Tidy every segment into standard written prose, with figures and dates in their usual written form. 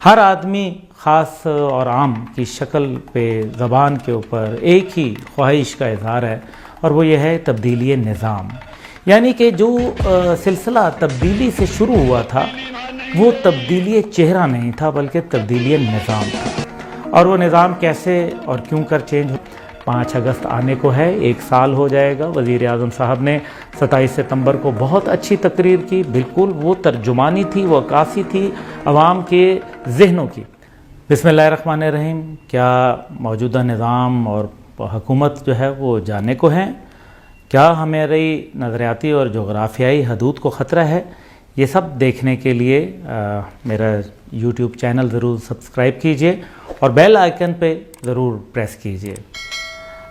ہر آدمی خاص اور عام کی شکل پہ زبان کے اوپر ایک ہی خواہش کا اظہار ہے، اور وہ یہ ہے تبدیلی نظام. یعنی کہ جو سلسلہ تبدیلی سے شروع ہوا تھا وہ تبدیلی چہرہ نہیں تھا بلکہ تبدیلی نظام تھا. اور وہ نظام کیسے اور کیوں کر چینج ہو. 5 اگست آنے کو ہے، 1 سال ہو جائے گا. وزیر اعظم صاحب نے 27 ستمبر کو بہت اچھی تقریر کی. بالکل وہ ترجمانی تھی، وہ عکاسی تھی عوام کے ذہنوں کی. بسم اللہ الرحمن الرحیم. کیا موجودہ نظام اور حکومت جو ہے وہ جانے کو ہیں؟ کیا ہماری نظریاتی اور جغرافیائی حدود کو خطرہ ہے؟ یہ سب دیکھنے کے لیے میرا یوٹیوب چینل ضرور سبسکرائب کیجئے اور بیل آئیکن پہ ضرور پریس کیجئے.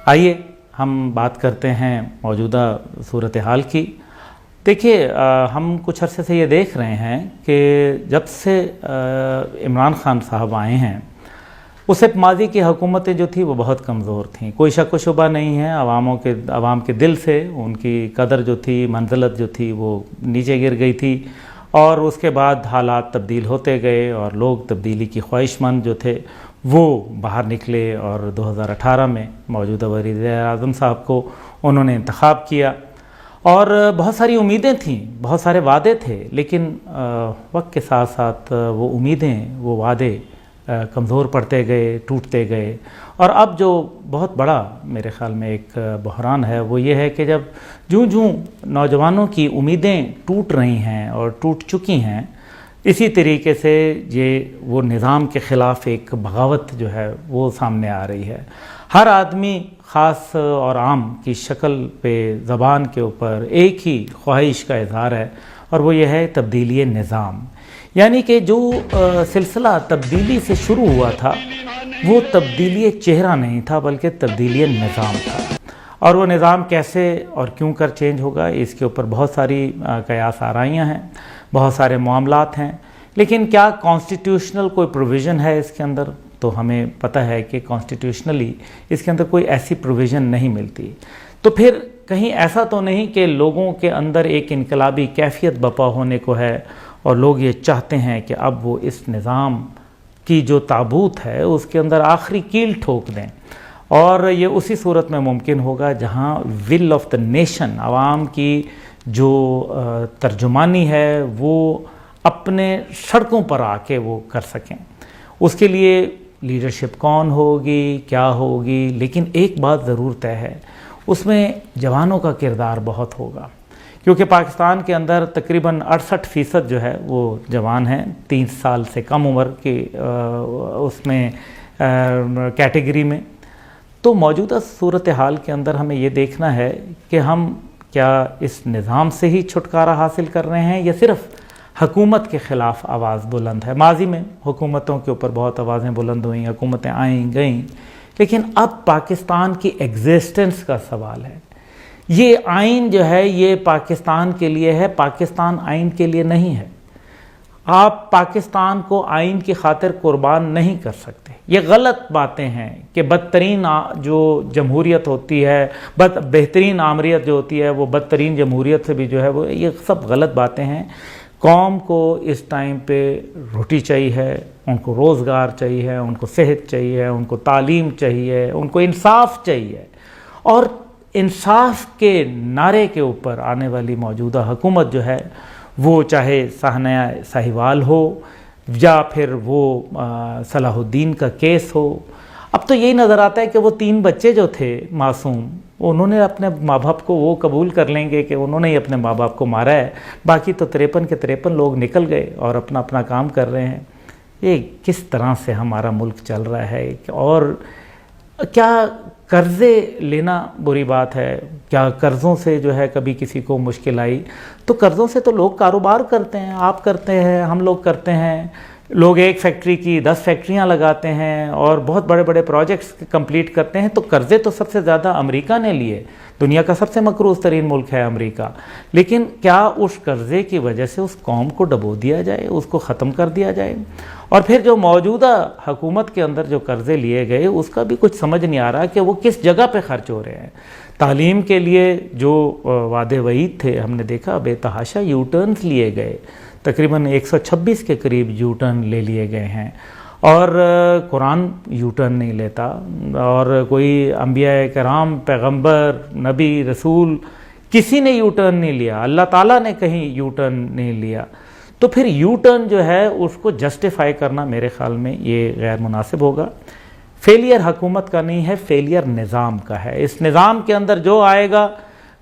آئیے ہم بات کرتے ہیں موجودہ صورتحال کی. دیکھیے ہم کچھ عرصے سے یہ دیکھ رہے ہیں کہ جب سے عمران خان صاحب آئے ہیں اس سے ماضی کی حکومتیں جو تھیں وہ بہت کمزور تھیں. کوئی شک و شبہ نہیں ہے، عوام کے دل سے ان کی قدر جو تھی، منزلت جو تھی وہ نیچے گر گئی تھی. اور اس کے بعد حالات تبدیل ہوتے گئے اور لوگ تبدیلی کی خواہش مند جو تھے وہ باہر نکلے، اور 2018 میں موجودہ وزیر اعظم صاحب کو انہوں نے انتخاب کیا. اور بہت ساری امیدیں تھیں، بہت سارے وعدے تھے، لیکن وقت کے ساتھ ساتھ وہ امیدیں، وہ وعدے کمزور پڑتے گئے، ٹوٹتے گئے. اور اب جو بہت بڑا میرے خیال میں ایک بحران ہے وہ یہ ہے کہ جب جوں نوجوانوں کی امیدیں ٹوٹ رہی ہیں اور ٹوٹ چکی ہیں، اسی طریقے سے وہ نظام کے خلاف ایک بغاوت جو ہے وہ سامنے آ رہی ہے. ہر آدمی خاص اور عام کی شکل پہ زبان کے اوپر ایک ہی خواہش کا اظہار ہے، اور وہ یہ ہے تبدیلی نظام. یعنی کہ جو سلسلہ تبدیلی سے شروع ہوا تھا وہ تبدیلی چہرہ نہیں تھا بلکہ تبدیلی نظام تھا. اور وہ نظام کیسے اور کیوں کر چینج ہوگا، اس کے اوپر بہت ساری قیاس آرائیاں ہیں، بہت سارے معاملات ہیں. لیکن کیا کانسٹیٹیوشنل کوئی پروویژن ہے اس کے اندر؟ تو ہمیں پتہ ہے کہ کانسٹیٹیوشنلی اس کے اندر کوئی ایسی پروویژن نہیں ملتی. تو پھر کہیں ایسا تو نہیں کہ لوگوں کے اندر ایک انقلابی کیفیت بپا ہونے کو ہے اور لوگ یہ چاہتے ہیں کہ اب وہ اس نظام کی جو تابوت ہے اس کے اندر آخری کیل ٹھوک دیں. اور یہ اسی صورت میں ممکن ہوگا جہاں ول آف دا نیشن، عوام کی جو ترجمانی ہے وہ اپنے سڑکوں پر آ کے وہ کر سکیں. اس کے لیے لیڈرشپ کون ہوگی، کیا ہوگی، لیکن ایک بات ضرور طے ہے، اس میں جوانوں کا کردار بہت ہوگا. کیونکہ پاکستان کے اندر تقریباً 68% جو ہے وہ جوان ہیں، 30 سال سے کم عمر کی اس میں کیٹیگری میں. تو موجودہ صورتحال کے اندر ہمیں یہ دیکھنا ہے کہ ہم کیا اس نظام سے ہی چھٹکارا حاصل کر رہے ہیں یا صرف حکومت کے خلاف آواز بلند ہے. ماضی میں حکومتوں کے اوپر بہت آوازیں بلند ہوئیں، حکومتیں آئیں گئیں، لیکن اب پاکستان کی ایگزسٹنس کا سوال ہے. یہ آئین جو ہے یہ پاکستان کے لیے ہے، پاکستان آئین کے لیے نہیں ہے. آپ پاکستان کو آئین کی خاطر قربان نہیں کر سکتے. یہ غلط باتیں ہیں کہ بدترین جو جمہوریت ہوتی ہے، بہترین آمریت جو ہوتی ہے وہ بدترین جمہوریت سے بھی جو ہے وہ، یہ سب غلط باتیں ہیں. قوم کو اس ٹائم پہ روٹی چاہیے، ان کو روزگار چاہیے، ان کو صحت چاہیے، ان کو تعلیم چاہیے، ان کو انصاف چاہیے. اور انصاف کے نعرے کے اوپر آنے والی موجودہ حکومت جو ہے وہ چاہے سہنیا ساہیوال ہو یا پھر وہ صلاح الدین کا کیس ہو. اب تو یہی نظر آتا ہے کہ وہ 3 بچے جو تھے معصوم، انہوں نے اپنے ماں باپ کو وہ قبول کر لیں گے کہ انہوں نے ہی اپنے ماں باپ کو مارا ہے. باقی تو 53 کے 53 لوگ نکل گئے اور اپنا کام کر رہے ہیں. یہ کس طرح سے ہمارا ملک چل رہا ہے؟ اور کیا قرضے لینا بری بات ہے؟ کیا قرضوں سے جو ہے کبھی کسی کو مشکل آئی؟ تو قرضوں سے تو لوگ کاروبار کرتے ہیں، آپ کرتے ہیں، ہم لوگ کرتے ہیں. لوگ ایک فیکٹری کی 10 فیکٹریاں لگاتے ہیں اور بہت بڑے بڑے پروجیکٹس کمپلیٹ کرتے ہیں. تو قرضے تو سب سے زیادہ امریکہ نے لیے، دنیا کا سب سے مقروض ترین ملک ہے امریکہ. لیکن کیا اس قرضے کی وجہ سے اس قوم کو ڈبو دیا جائے، اس کو ختم کر دیا جائے؟ اور پھر جو موجودہ حکومت کے اندر جو قرضے لیے گئے اس کا بھی کچھ سمجھ نہیں آ رہا کہ وہ کس جگہ پہ خرچ ہو رہے ہیں. تعلیم کے لیے جو وعدے وعید تھے ہم نے دیکھا بے تحاشا یو ٹرنز لیے گئے. تقریباً 126 کے قریب یو ٹرن لے لیے گئے ہیں، اور قرآن یو ٹرن نہیں لیتا، اور کوئی انبیاء کرام، پیغمبر، نبی، رسول کسی نے یو ٹرن نہیں لیا، اللہ تعالیٰ نے کہیں یو ٹرن نہیں لیا، تو پھر یو ٹرن جو ہے اس کو جسٹیفائی کرنا میرے خیال میں یہ غیر مناسب ہوگا۔ فیلئر حکومت کا نہیں ہے، فیلئر نظام کا ہے۔ اس نظام کے اندر جو آئے گا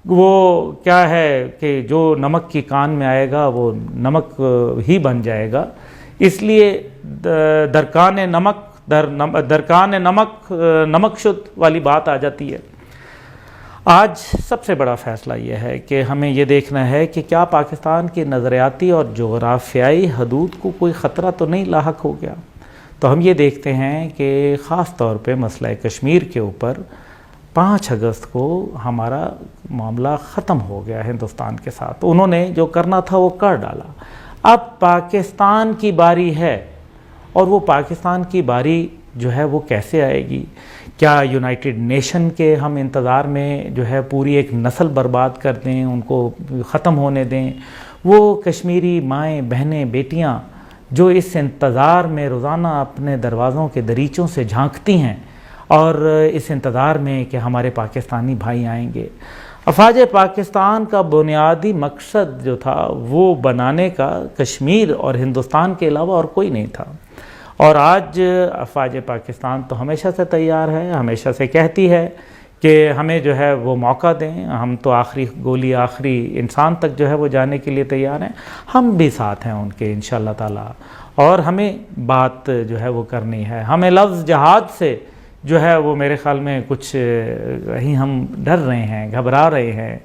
وہ کیا ہے کہ جو نمک کی کان میں آئے گا وہ نمک ہی بن جائے گا، اس لیے درکان نمک نمک شد والی بات آ جاتی ہے۔ آج سب سے بڑا فیصلہ یہ ہے کہ ہمیں یہ دیکھنا ہے کہ کیا پاکستان کی نظریاتی اور جغرافیائی حدود کو کوئی خطرہ تو نہیں لاحق ہو گیا۔ تو ہم یہ دیکھتے ہیں کہ خاص طور پہ مسئلہ کشمیر کے اوپر 5 اگست کو ہمارا معاملہ ختم ہو گیا ہندوستان کے ساتھ، انہوں نے جو کرنا تھا وہ کر ڈالا۔ اب پاکستان کی باری ہے، اور وہ پاکستان کی باری جو ہے وہ کیسے آئے گی؟ کیا یونائٹڈ نیشن کے ہم انتظار میں جو ہے پوری ایک نسل برباد کر دیں، ان کو ختم ہونے دیں؟ وہ کشمیری مائیں، بہنیں، بیٹیاں جو اس انتظار میں روزانہ اپنے دروازوں کے دریچوں سے جھانکتی ہیں، اور اس انتظار میں کہ ہمارے پاکستانی بھائی آئیں گے۔ افواج پاکستان کا بنیادی مقصد جو تھا وہ بنانے کا کشمیر اور ہندوستان کے علاوہ اور کوئی نہیں تھا، اور آج افواج پاکستان تو ہمیشہ سے تیار ہے، ہمیشہ سے کہتی ہے کہ ہمیں جو ہے وہ موقع دیں، ہم تو آخری گولی، آخری انسان تک جو ہے وہ جانے کے لیے تیار ہیں، ہم بھی ساتھ ہیں ان کے انشاءاللہ تعالی، اور ہمیں بات جو ہے وہ کرنی ہے۔ ہمیں لفظ جہاد سے جو ہے وہ میرے خیال میں کچھ کہیں ہم ڈر رہے ہیں، گھبرا رہے ہیں۔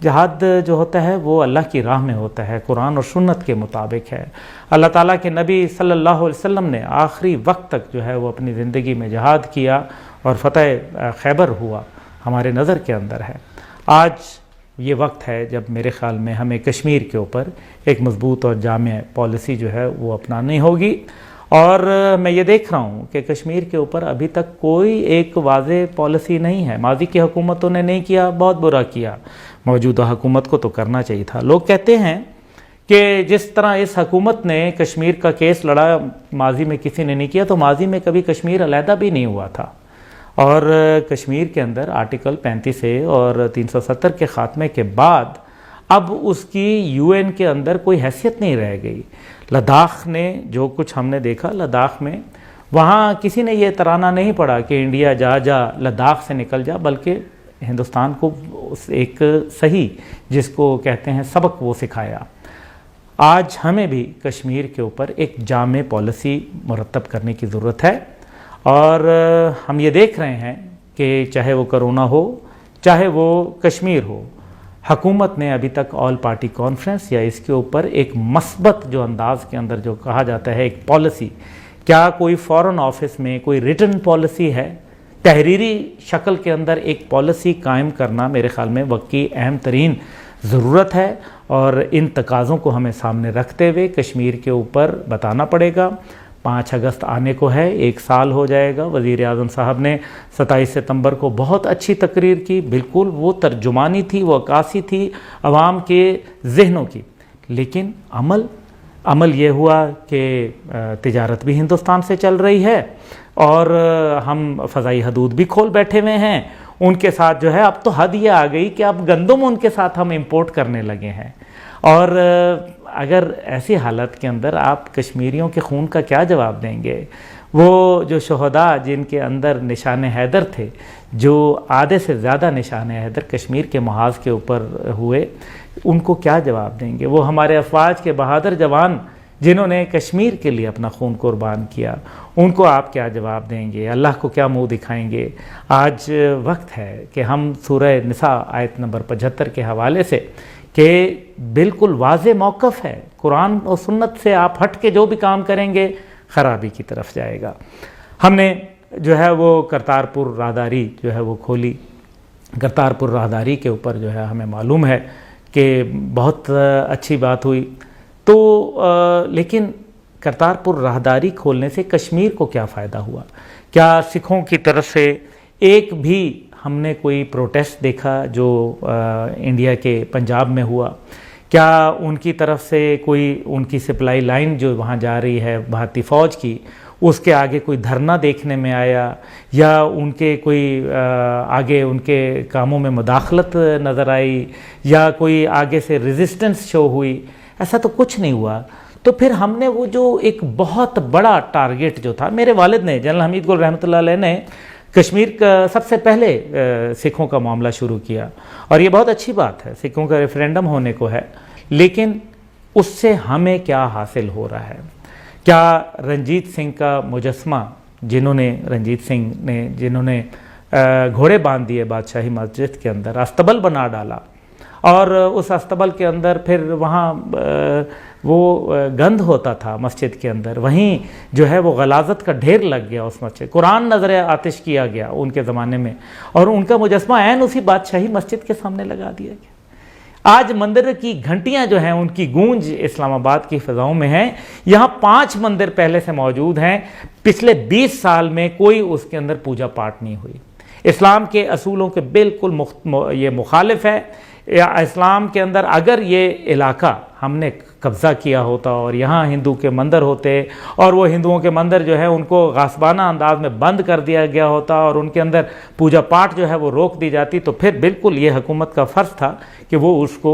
جہاد جو ہوتا ہے وہ اللہ کی راہ میں ہوتا ہے، قرآن اور سنت کے مطابق ہے۔ اللہ تعالیٰ کے نبی صلی اللہ علیہ وسلم نے آخری وقت تک جو ہے وہ اپنی زندگی میں جہاد کیا، اور فتح خیبر ہوا ہمارے نظر کے اندر ہے۔ آج یہ وقت ہے جب میرے خیال میں ہمیں کشمیر کے اوپر ایک مضبوط اور جامع پالیسی جو ہے وہ اپنانی ہوگی، اور میں یہ دیکھ رہا ہوں کہ کشمیر کے اوپر ابھی تک کوئی ایک واضح پالیسی نہیں ہے۔ ماضی کی حکومتوں نے نہیں کیا، بہت برا کیا، موجودہ حکومت کو تو کرنا چاہیے تھا۔ لوگ کہتے ہیں کہ جس طرح اس حکومت نے کشمیر کا کیس لڑا ماضی میں کسی نے نہیں کیا، تو ماضی میں کبھی کشمیر علیحدہ بھی نہیں ہوا تھا، اور کشمیر کے اندر آرٹیکل 35A اور 370 کے خاتمے کے بعد اب اس کی UN کے اندر کوئی حیثیت نہیں رہ گئی۔ لداخ نے جو کچھ ہم نے دیکھا، لداخ میں وہاں کسی نے یہ ترانہ نہیں پڑھا کہ انڈیا جا لداخ سے نکل جا، بلکہ ہندوستان کو ایک صحیح جس کو کہتے ہیں سبق وہ سکھایا۔ آج ہمیں بھی کشمیر کے اوپر ایک جامع پالیسی مرتب کرنے کی ضرورت ہے، اور ہم یہ دیکھ رہے ہیں کہ چاہے وہ کرونا ہو، چاہے وہ کشمیر ہو، حکومت نے ابھی تک آل پارٹی کانفرنس یا اس کے اوپر ایک مثبت جو انداز کے اندر جو کہا جاتا ہے ایک پالیسی، کیا کوئی فارن آفس میں کوئی ریٹن پالیسی ہے؟ تحریری شکل کے اندر ایک پالیسی قائم کرنا میرے خیال میں وقت کی اہم ترین ضرورت ہے، اور ان تقاضوں کو ہمیں سامنے رکھتے ہوئے کشمیر کے اوپر بتانا پڑے گا۔ 5 اگست آنے کو ہے، 1 سال ہو جائے گا۔ وزیر اعظم صاحب نے 27 ستمبر کو بہت اچھی تقریر کی، بالکل وہ ترجمانی تھی، وہ عکاسی تھی عوام کے ذہنوں کی، لیکن عمل یہ ہوا کہ تجارت بھی ہندوستان سے چل رہی ہے، اور ہم فضائی حدود بھی کھول بیٹھے ہوئے ہیں ان کے ساتھ جو ہے۔ اب تو حد یہ آ گئی کہ اب گندم ان کے ساتھ ہم امپورٹ کرنے لگے ہیں، اور اگر ایسی حالت کے اندر آپ کشمیریوں کے خون کا کیا جواب دیں گے؟ وہ جو شہداء جن کے اندر نشان حیدر تھے، جو آدھے سے زیادہ نشان حیدر کشمیر کے محاذ کے اوپر ہوئے، ان کو کیا جواب دیں گے؟ وہ ہمارے افواج کے بہادر جوان جنہوں نے کشمیر کے لیے اپنا خون قربان کیا، ان کو آپ کیا جواب دیں گے؟ اللہ کو کیا منہ دکھائیں گے؟ آج وقت ہے کہ ہم سورہ نساء آیت نمبر 75 کے حوالے سے کہ بالکل واضح موقف ہے، قرآن اور سنت سے آپ ہٹ کے جو بھی کام کریں گے خرابی کی طرف جائے گا۔ ہم نے جو ہے وہ کرتارپور راہداری جو ہے وہ کھولی۔ کرتارپور راہداری کے اوپر جو ہے ہمیں معلوم ہے کہ بہت اچھی بات ہوئی، تو لیکن کرتارپور راہداری کھولنے سے کشمیر کو کیا فائدہ ہوا؟ کیا سکھوں کی طرف سے ایک بھی ہم نے کوئی پروٹیسٹ دیکھا جو انڈیا کے پنجاب میں ہوا؟ کیا ان کی طرف سے کوئی ان کی سپلائی لائن جو وہاں جا رہی ہے بھارتی فوج کی، اس کے آگے کوئی دھرنا دیکھنے میں آیا، یا ان کے کوئی آگے ان کے کاموں میں مداخلت نظر آئی، یا کوئی آگے سے ریزسٹنس شو ہوئی؟ ایسا تو کچھ نہیں ہوا۔ تو پھر ہم نے وہ جو ایک بہت بڑا ٹارگٹ جو تھا، میرے والد نے، جنرل حمید گل رحمۃ اللہ علیہ نے کشمیر کا سب سے پہلے سکھوں کا معاملہ شروع کیا، اور یہ بہت اچھی بات ہے، سکھوں کا ریفرینڈم ہونے کو ہے، لیکن اس سے ہمیں کیا حاصل ہو رہا ہے؟ کیا رنجیت سنگھ کا مجسمہ جنہوں نے گھوڑے باندھ دیے بادشاہی مسجد کے اندر، استبل بنا ڈالا، اور اس استبل کے اندر پھر وہاں وہ گند ہوتا تھا مسجد کے اندر، وہیں جو ہے وہ غلاظت کا ڈھیر لگ گیا اس مسجد، قرآن نظر آتش کیا گیا ان کے زمانے میں، اور ان کا مجسمہ عین اسی بادشاہی مسجد کے سامنے لگا دیا گیا۔ آج مندر کی گھنٹیاں جو ہیں ان کی گونج اسلام آباد کی فضاؤں میں ہیں۔ یہاں 5 مندر پہلے سے موجود ہیں، پچھلے 20 سال میں کوئی اس کے اندر پوجا پاٹ نہیں ہوئی۔ اسلام کے اصولوں کے بالکل یہ مخالف ہے۔ یا اسلام کے اندر اگر یہ علاقہ ہم نے قبضہ کیا ہوتا اور یہاں ہندو کے مندر ہوتے، اور وہ ہندوؤں کے مندر جو ہے ان کو غاصبانہ انداز میں بند کر دیا گیا ہوتا، اور ان کے اندر پوجا پاٹ جو ہے وہ روک دی جاتی، تو پھر بالکل یہ حکومت کا فرض تھا کہ وہ اس کو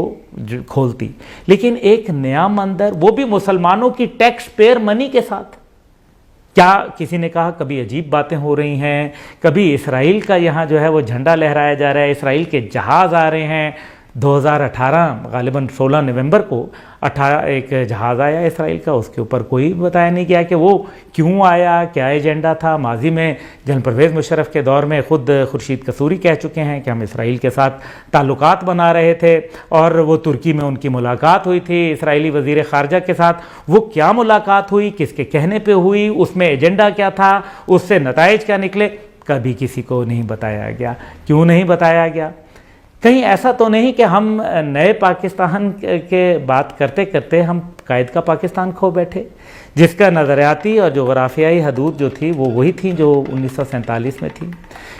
کھولتی۔ لیکن ایک نیا مندر، وہ بھی مسلمانوں کی ٹیکس پیئر منی کے ساتھ، کیا کسی نے کہا؟ کبھی عجیب باتیں ہو رہی ہیں، کبھی اسرائیل کا یہاں جو ہے وہ جھنڈا لہرایا جا رہا ہے، اسرائیل کے جہاز آ رہے ہیں۔ 2018 غالباً 16 نومبر کو ایک جہاز آیا اسرائیل کا، اس کے اوپر کوئی بتایا نہیں گیا کہ وہ کیوں آیا، کیا ایجنڈا تھا۔ ماضی میں جنرل پرویز مشرف کے دور میں خود خورشید قصوری کہہ چکے ہیں کہ ہم اسرائیل کے ساتھ تعلقات بنا رہے تھے، اور وہ ترکی میں ان کی ملاقات ہوئی تھی اسرائیلی وزیر خارجہ کے ساتھ۔ وہ کیا ملاقات ہوئی، کس کے کہنے پہ ہوئی، اس میں ایجنڈا کیا تھا، اس سے نتائج کیا نکلے، کبھی کسی کو نہیں بتایا گیا۔ کیوں نہیں بتایا گیا؟ کہیں ایسا تو نہیں کہ ہم نئے پاکستان کے بات کرتے کرتے ہم قائد کا پاکستان کھو بیٹھے، جس کا نظریاتی اور جغرافیائی حدود جو تھی وہ وہی تھیں جو 1947 میں تھی؟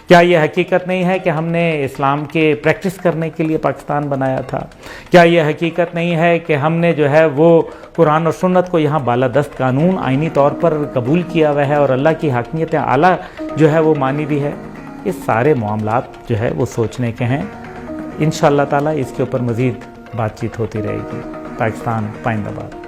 کیا یہ حقیقت نہیں ہے کہ ہم نے اسلام کے پریکٹس کرنے کے لیے پاکستان بنایا تھا؟ کیا یہ حقیقت نہیں ہے کہ ہم نے جو ہے وہ قرآن اور سنت کو یہاں بالادست قانون آئینی طور پر قبول کیا ہوا ہے، اور اللہ کی حاکمیت اعلیٰ جو ہے وہ مانی بھی ہے؟ یہ سارے معاملات جو ہے وہ سوچنے کے ہیں۔ انشاءاللہ تعالیٰ اس کے اوپر مزید بات چیت ہوتی رہے گی۔ پاکستان پائندہ باد۔